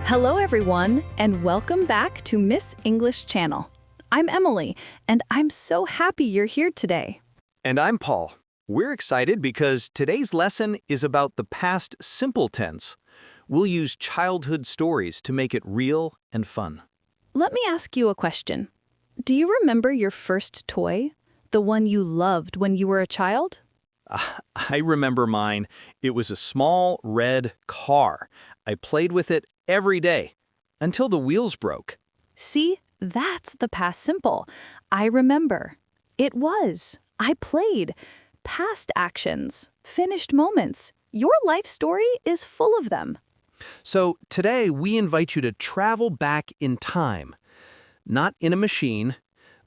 Hello, everyone, and welcome back to Miss English Channel. I'm Emily, and I'm so happy you're here today. And I'm Paul. We're excited because today's lesson is about the past simple tense. We'll use childhood stories to make it real and fun. Let me ask you a question. Do you remember your first toy? The one you loved when you were a child? I remember mine. It was a small red car. I played with it every day until the wheels broke. See, that's the past simple. I remember. It was. I played. Past actions. Finished moments. Your life story is full of them. So today we invite you to travel back in time. Not in a machine,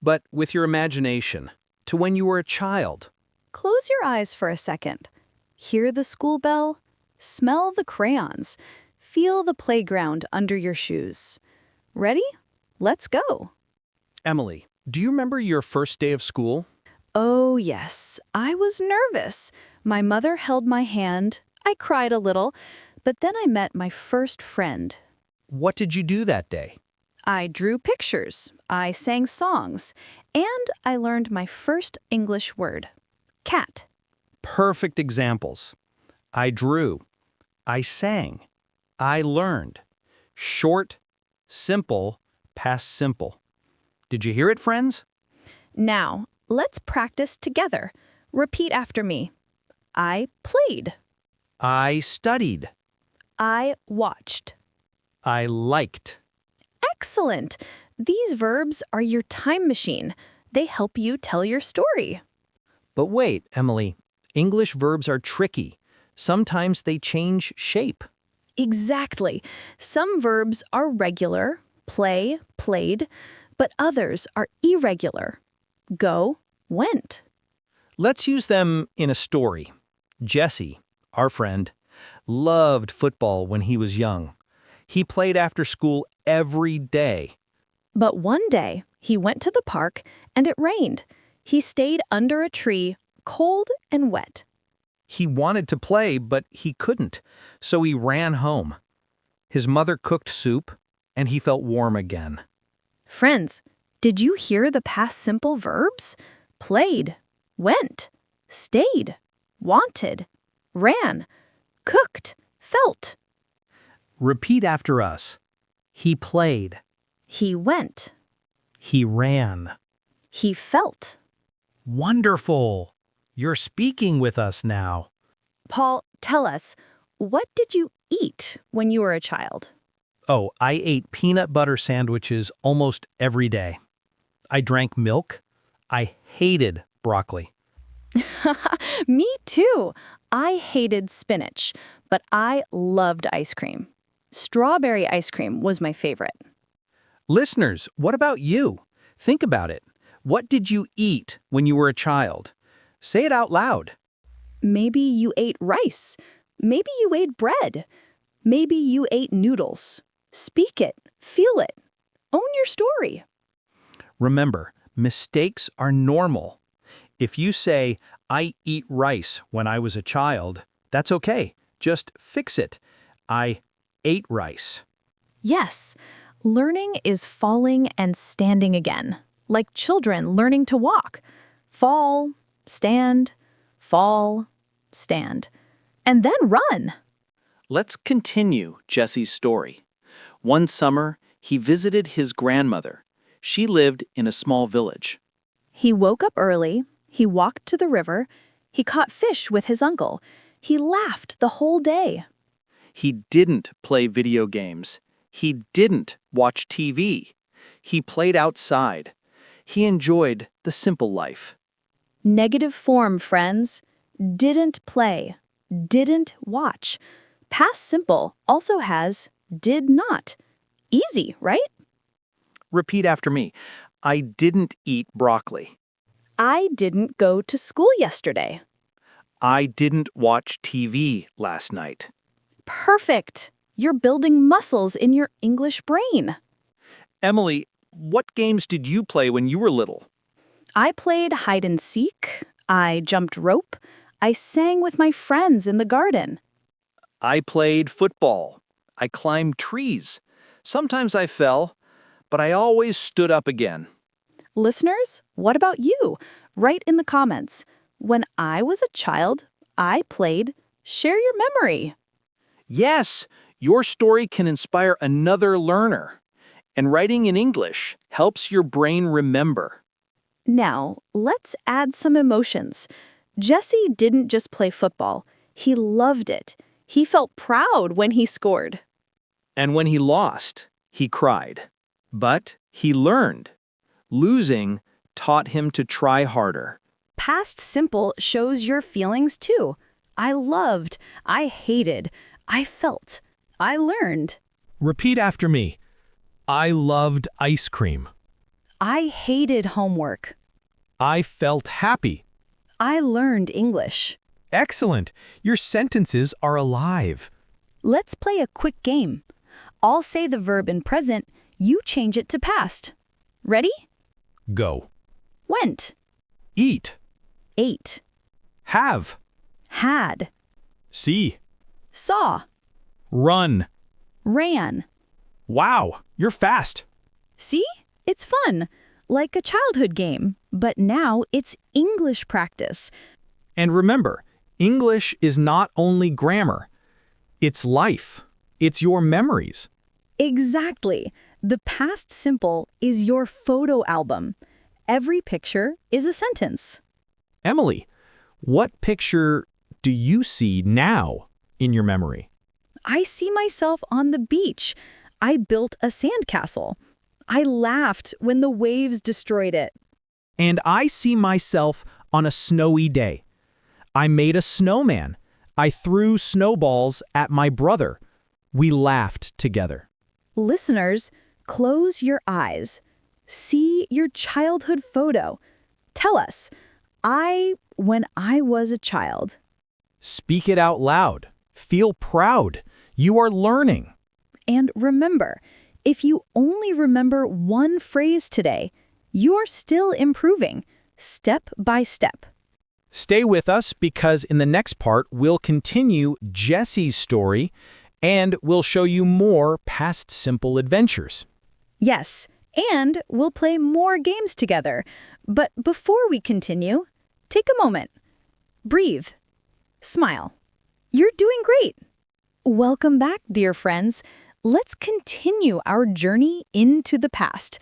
but with your imagination, to when you were a child. Close your eyes for a second. Hear the school bell. Smell the crayons. Feel the playground under your shoes. Ready? Let's go. Emily, do you remember your first day of school? Oh, yes. I was nervous. My mother held my hand. I cried a little, but then I met my first friend. What did you do that day? I drew pictures. I sang songs. And I learned my first English word. Cat. Perfect examples. I drew. I sang. I learned. Short, simple, past simple. Did you hear it, friends? Now, let's practice together. Repeat after me. I played. I studied. I watched. I liked. Excellent! These verbs are your time machine. They help you tell your story. But wait, Emily, English verbs are tricky. Sometimes they change shape. Exactly. Some verbs are regular, play, played, but others are irregular. Go, went. Let's use them in a story. Jesse, our friend, loved football when he was young. He played after school every day. But one day, he went to the park and it rained. He stayed under a tree, cold and wet. He wanted to play, but he couldn't, so he ran home. His mother cooked soup, and he felt warm again. Friends, did you hear the past simple verbs? Played, went, stayed, wanted, ran, cooked, felt. Repeat after us. He played. He went. He ran. He felt. Wonderful! You're speaking with us now. Paul, tell us, what did you eat when you were a child? Oh, I ate peanut butter sandwiches almost every day. I drank milk. I hated broccoli. Me too. I hated spinach, but I loved ice cream. Strawberry ice cream was my favorite. Listeners, what about you? Think about it. What did you eat when you were a child? Say it out loud. Maybe you ate rice. Maybe you ate bread. Maybe you ate noodles. Speak it. Feel it. Own your story. Remember, mistakes are normal. If you say, I eat rice when I was a child, that's okay. Just fix it. I ate rice. Yes, learning is falling and standing again, like children learning to walk. Fall, stand, fall, stand, and then run. Let's continue Jesse's story. One summer, he visited his grandmother. She lived in a small village. He woke up early, he walked to the river, he caught fish with his uncle. He laughed the whole day. He didn't play video games. He didn't watch TV. He played outside. He enjoyed the simple life. Negative form, friends. Didn't play. Didn't watch. Past simple also has did not. Easy, right? Repeat after me. I didn't eat broccoli. I didn't go to school yesterday. I didn't watch TV last night. Perfect. You're building muscles in your English brain. Emily, what games did you play when you were little? I played hide and seek. I jumped rope. I sang with my friends in the garden. I played football. I climbed trees. Sometimes I fell, but I always stood up again. Listeners, what about you? Write in the comments. When I was a child, I played. Share your memory. Yes, your story can inspire another learner. And writing in English helps your brain remember. Now, let's add some emotions. Jesse didn't just play football. He loved it. He felt proud when he scored. And when he lost, he cried. But he learned. Losing taught him to try harder. Past simple shows your feelings too. I loved, I hated, I felt, I learned. Repeat after me. I loved ice cream. I hated homework. I felt happy. I learned English. Excellent. Your sentences are alive. Let's play a quick game. I'll say the verb in present, you change it to past. Ready? Go. Went, Eat. ate, Have. had, See. saw, Run. ran. Wow, you're fast. See? It's fun. Like a childhood game, but now it's English practice. And remember, English is not only grammar. It's life. It's your memories. Exactly. The past simple is your photo album. Every picture is a sentence. Emily, what picture do you see now in your memory? I see myself on the beach. I built a sandcastle. I laughed when the waves destroyed it. And I see myself on a snowy day. I made a snowman. I threw snowballs at my brother. We laughed together. Listeners, close your eyes. See your childhood photo. Tell us, when I was a child. Speak it out loud. Feel proud. You are learning. And remember, if you only remember one phrase today, you're still improving, step by step. Stay with us because in the next part, we'll continue Jesse's story and we'll show you more past simple adventures. Yes, and we'll play more games together. But before we continue, take a moment. Breathe. Smile. You're doing great. Welcome back, dear friends. Let's continue our journey into the past.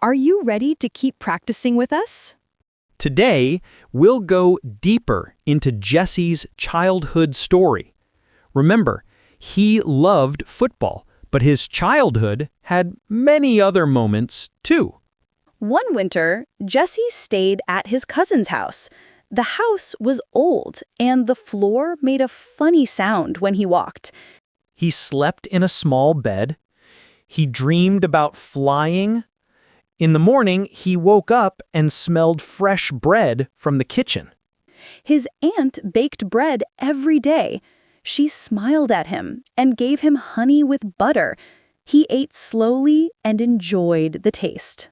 Are you ready to keep practicing with us? Today, we'll go deeper into Jesse's childhood story. Remember, he loved football, but his childhood had many other moments too. One winter, Jesse stayed at his cousin's house. The house was old, and the floor made a funny sound when he walked. He slept in a small bed. He dreamed about flying. In the morning, he woke up and smelled fresh bread from the kitchen. His aunt baked bread every day. She smiled at him and gave him honey with butter. He ate slowly and enjoyed the taste.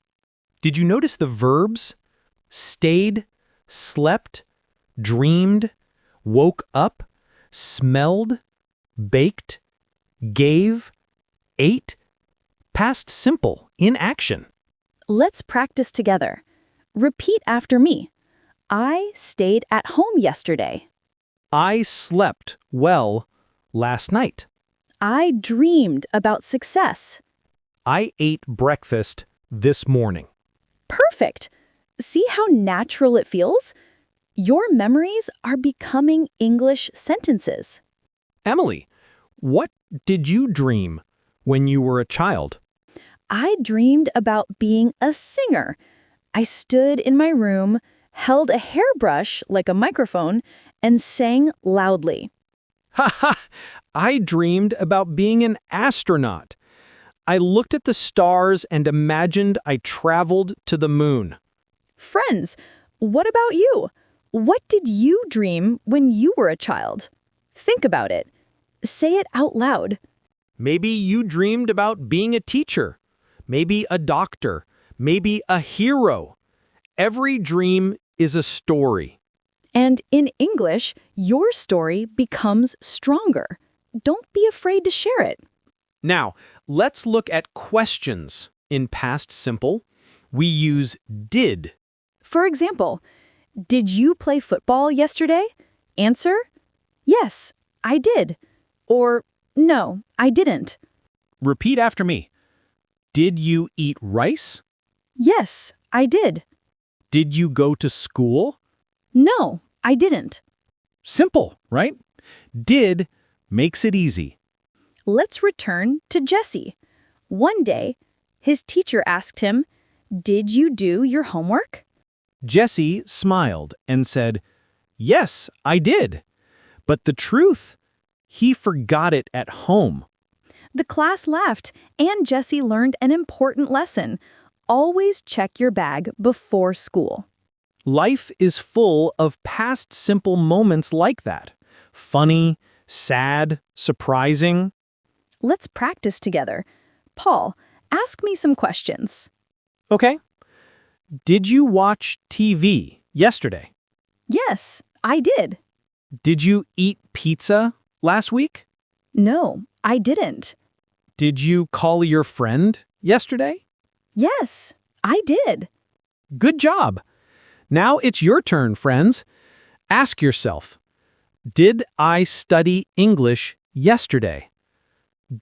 Did you notice the verbs? Stayed, slept, dreamed, woke up, smelled, baked, gave, ate, past simple, in action. Let's practice together. Repeat after me. I stayed at home yesterday. I slept well last night. I dreamed about success. I ate breakfast this morning. Perfect. See how natural it feels? Your memories are becoming English sentences. Emily, what did you dream when you were a child? I dreamed about being a singer. I stood in my room, held a hairbrush like a microphone, and sang loudly. Ha ha! I dreamed about being an astronaut. I looked at the stars and imagined I traveled to the moon. Friends, what about you? What did you dream when you were a child? Think about it. Say it out loud. Maybe you dreamed about being a teacher, maybe a doctor, maybe a hero. Every dream is a story. And in English, your story becomes stronger. Don't be afraid to share it. Now, Let's look at questions. In past simple, we use did. For example, did you play football yesterday? Answer, yes, I did. Or, no, I didn't. Repeat after me. Did you eat rice? Yes, I did. Did you go to school? No, I didn't. Simple, right? Did makes it easy. Let's return to Jesse. One day, his teacher asked him, did you do your homework? Jesse smiled and said, yes, I did. But the truth, he forgot it at home. The class laughed, and Jesse learned an important lesson. Always check your bag before school. Life is full of past simple moments like that. Funny, sad, surprising. Let's practice together. Paul, ask me some questions. Okay. Did you watch TV yesterday? Yes, I did. Did you eat pizza last week? No, I didn't. Did you call your friend yesterday? Yes, I did. Good job. Now it's your turn, friends. Ask yourself, did I study English yesterday?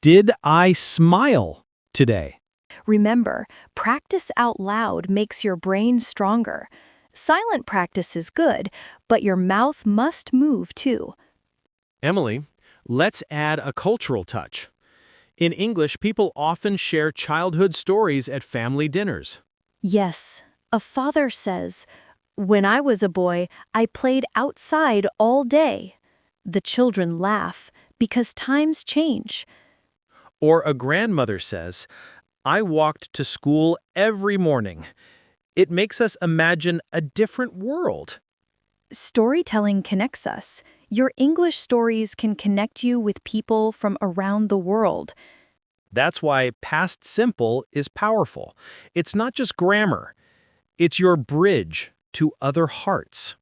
Did I smile today? Remember, practice out loud makes your brain stronger. Silent practice is good, but your mouth must move too. Emily, let's add a cultural touch. In English, people often share childhood stories at family dinners. Yes, a father says, when I was a boy, I played outside all day. The children laugh because times change. Or a grandmother says, I walked to school every morning. It makes us imagine a different world. Storytelling connects us. Your English stories can connect you with people from around the world. That's why past simple is powerful. It's not just grammar. It's your bridge to other hearts.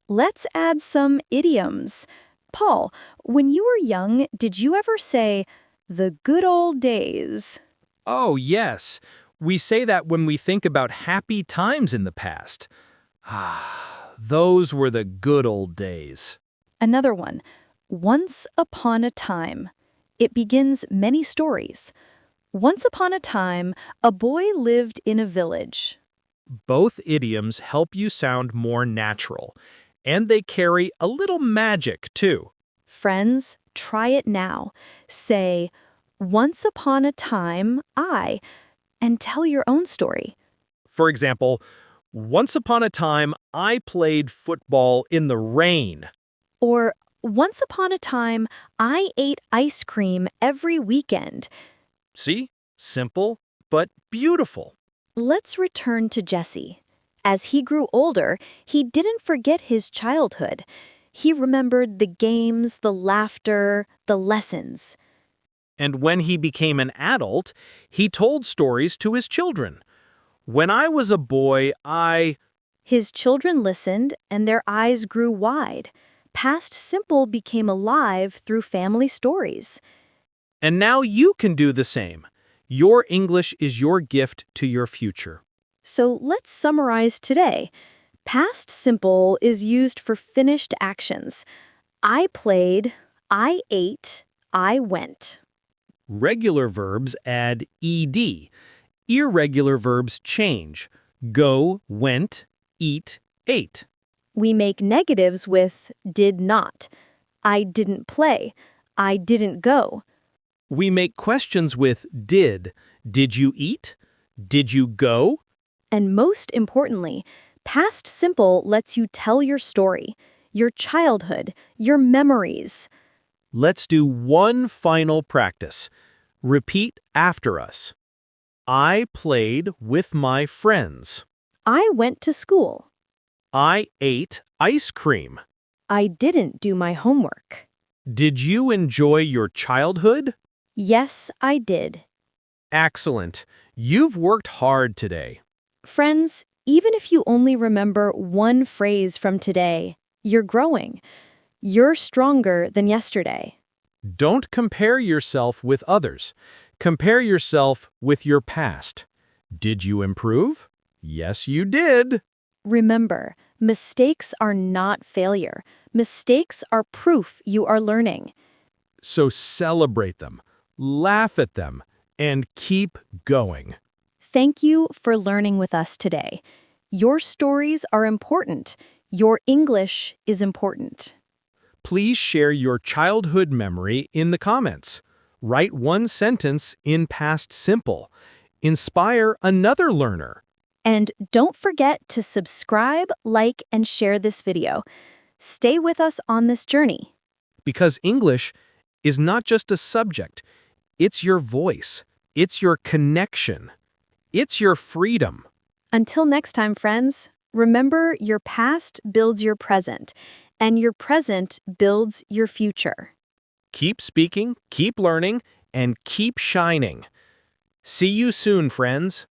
Let's add some idioms. Paul, when you were young, did you ever say, the good old days? Oh, yes. We say that when we think about happy times in the past. Ah, those were the good old days. Another one, once upon a time. It begins many stories. Once upon a time, a boy lived in a village. Both idioms help you sound more natural, and they carry a little magic, too. Friends, try it now. Say, once upon a time, and tell your own story. For example, once upon a time, I played football in the rain. Or, once upon a time, I ate ice cream every weekend. See? Simple, but beautiful. Let's return to Jesse. As he grew older, he didn't forget his childhood. He remembered the games, the laughter, the lessons. And when he became an adult, he told stories to his children. When I was a boy, His children listened, and their eyes grew wide. Past simple became alive through family stories. And now you can do the same. Your English is your gift to your future. So let's summarize today. Past simple is used for finished actions. I played, I ate, I went. Regular verbs add ed. Irregular verbs change. Go, went, eat, ate. We make negatives with did not. I didn't play. I didn't go. We make questions with did. Did you eat? Did you go? And most importantly, past simple lets you tell your story, your childhood, your memories. Let's do one final practice. Repeat after us. I played with my friends. I went to school. I ate ice cream. I didn't do my homework. Did you enjoy your childhood? Yes, I did. Excellent. You've worked hard today. Friends, even if you only remember one phrase from today, you're growing. You're stronger than yesterday. Don't compare yourself with others. Compare yourself with your past. Did you improve? Yes, you did. Remember, mistakes are not failure. Mistakes are proof you are learning. So celebrate them, laugh at them, and keep going. Thank you for learning with us today. Your stories are important. Your English is important. Please share your childhood memory in the comments. Write one sentence in past simple. Inspire another learner. And don't forget to subscribe, like, and share this video. Stay with us on this journey. Because English is not just a subject. It's your voice. It's your connection. It's your freedom. Until next time, friends, remember your past builds your present, and your present builds your future. Keep speaking, keep learning, and keep shining. See you soon, friends.